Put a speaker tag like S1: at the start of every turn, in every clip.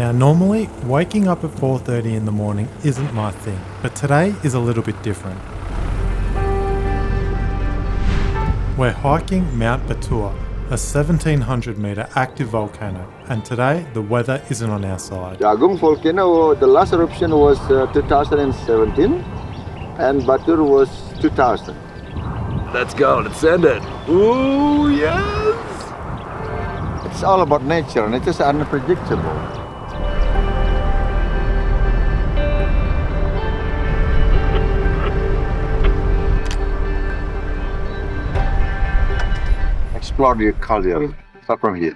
S1: Now normally, waking up at 4:30 in the morning isn't my thing, but today is a little bit different. We're hiking Mount Batur, a 1700 metre active volcano, and today the weather isn't on our side.
S2: The Agung volcano, the last eruption was 2017 and Batur was 2000.
S3: Let's go, let's send it. Ooh, yes!
S2: It's all about nature and it is unpredictable. Explore the caldera. Start from here.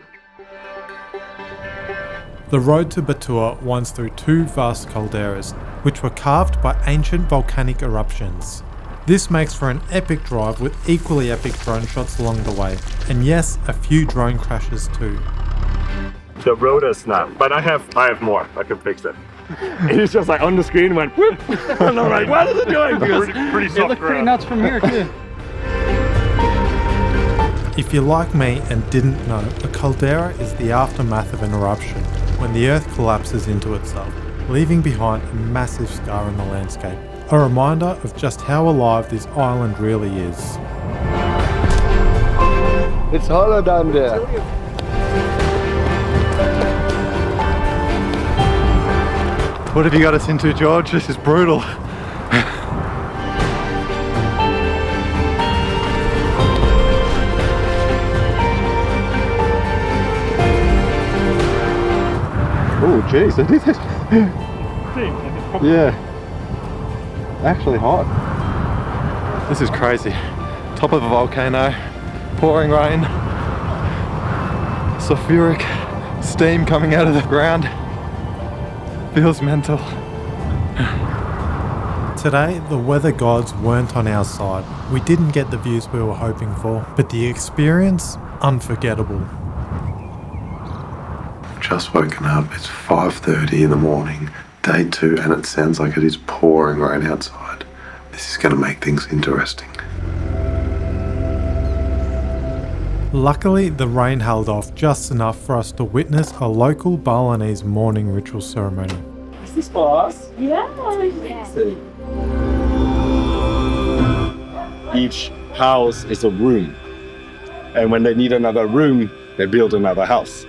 S1: The road to Batur winds through two vast calderas, which were carved by ancient volcanic eruptions. This makes for an epic drive with equally epic drone shots along the way, and yes, a few drone crashes too.
S4: The road is snapped, but I have more. I can fix it. It's just like on the screen went whoop, and I'm like, what is it doing? Because pretty soft
S5: it looked pretty nuts from here too.
S1: If you're like me and didn't know, a caldera is the aftermath of an eruption, when the earth collapses into itself, leaving behind a massive scar in the landscape. A reminder of just how alive this island really is.
S2: It's hollow down there.
S6: What have you got us into, George? This is brutal. Oh, jeez, I did it. Yeah. Actually hot. This is crazy. Top of a volcano, pouring rain, sulfuric steam coming out of the ground. Feels mental.
S1: Today, the weather gods weren't on our side. We didn't get the views we were hoping for, but the experience, unforgettable.
S7: Just woken up, it's 5:30 in the morning, day 2, and it sounds like it is pouring rain outside. This is going to make things interesting.
S1: Luckily, the rain held off just enough for us to witness a local Balinese morning ritual ceremony.
S4: Is this for us?
S8: Yeah.
S4: Each house is a room, and when they need another room, they build another house.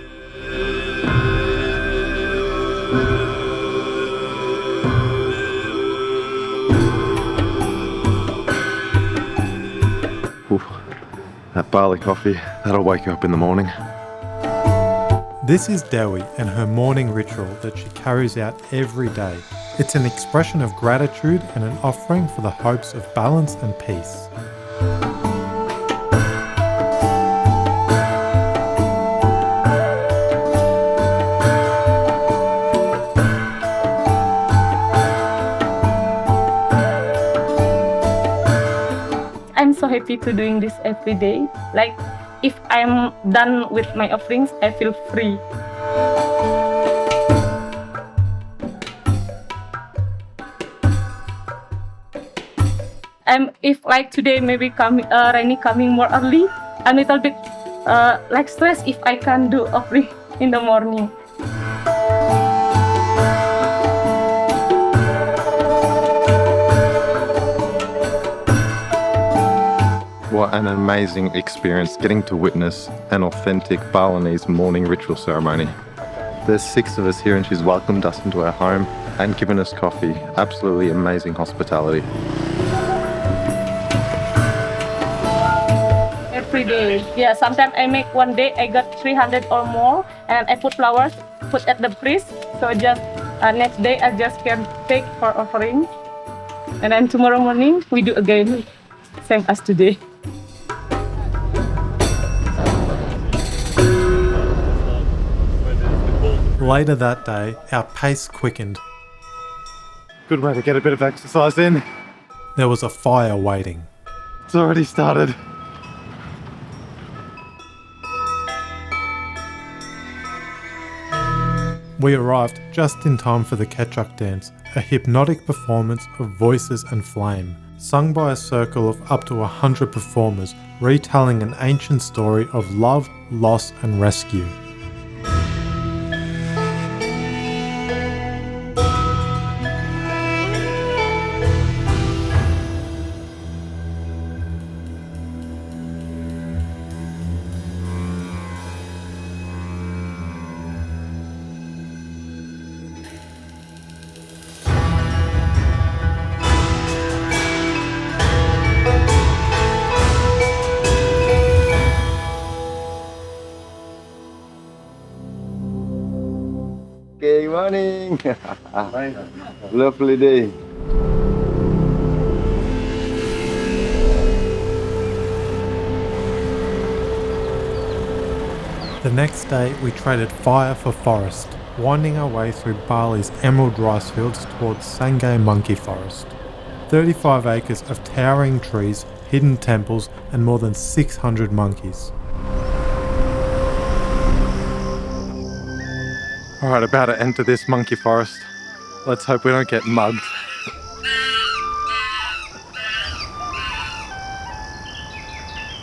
S6: That Bali coffee, that'll wake you up in the morning.
S1: This is Dewi and her morning ritual that she carries out every day. It's an expression of gratitude and an offering for the hopes of balance and peace.
S8: I'm so happy to doing this every day. Like, if I'm done with my offerings, I feel free. If like today maybe rainy coming more early, I'm a little bit like stressed if I can't do offering in the morning.
S6: What an amazing experience getting to witness an authentic Balinese morning ritual ceremony. There's 6 of us here and she's welcomed us into her home and given us coffee. Absolutely amazing hospitality.
S8: Every day. Yeah, sometimes I make one day, I got 300 or more, and I put flowers, put at the priest. So just next day, I just can take for offering. And then tomorrow morning, we do again, same as today.
S1: Later that day, our pace quickened.
S6: Good way to get a bit of exercise in.
S1: There was a fire waiting.
S6: It's already started.
S1: We arrived just in time for the Kecak dance, a hypnotic performance of voices and flame, sung by a circle of up to 100 performers, retelling an ancient story of love, loss and rescue.
S2: morning. Lovely day.
S1: The next day, we traded fire for forest, winding our way through Bali's emerald rice fields towards Sangeh Monkey Forest. 35 acres of towering trees, hidden temples, and more than 600 monkeys.
S6: Alright, about to enter this monkey forest. Let's hope we don't get mugged.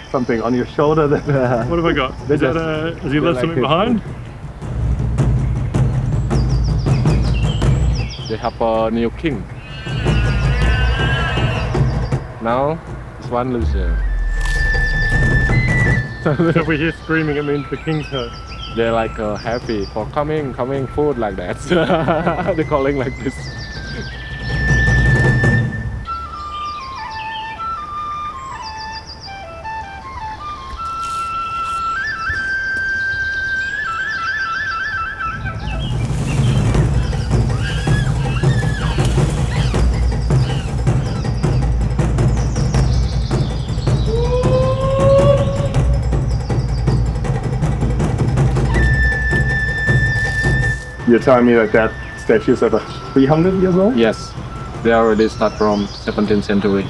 S4: Something on your shoulder that... What have I got? Is that has he left something behind?
S5: They have a new king. Now, it's one loser.
S4: If we hear screaming, it means the king's hurt.
S5: They're like happy for coming food like that. They're calling like this.
S4: You're telling me like that statue is over 300 years old?
S5: Yes, they already start from 17th century.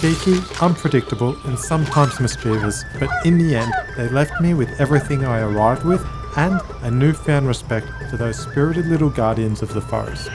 S1: Cheeky, unpredictable, and sometimes mischievous, but in the end, they left me with everything I arrived with and a newfound respect for those spirited little guardians of the forest.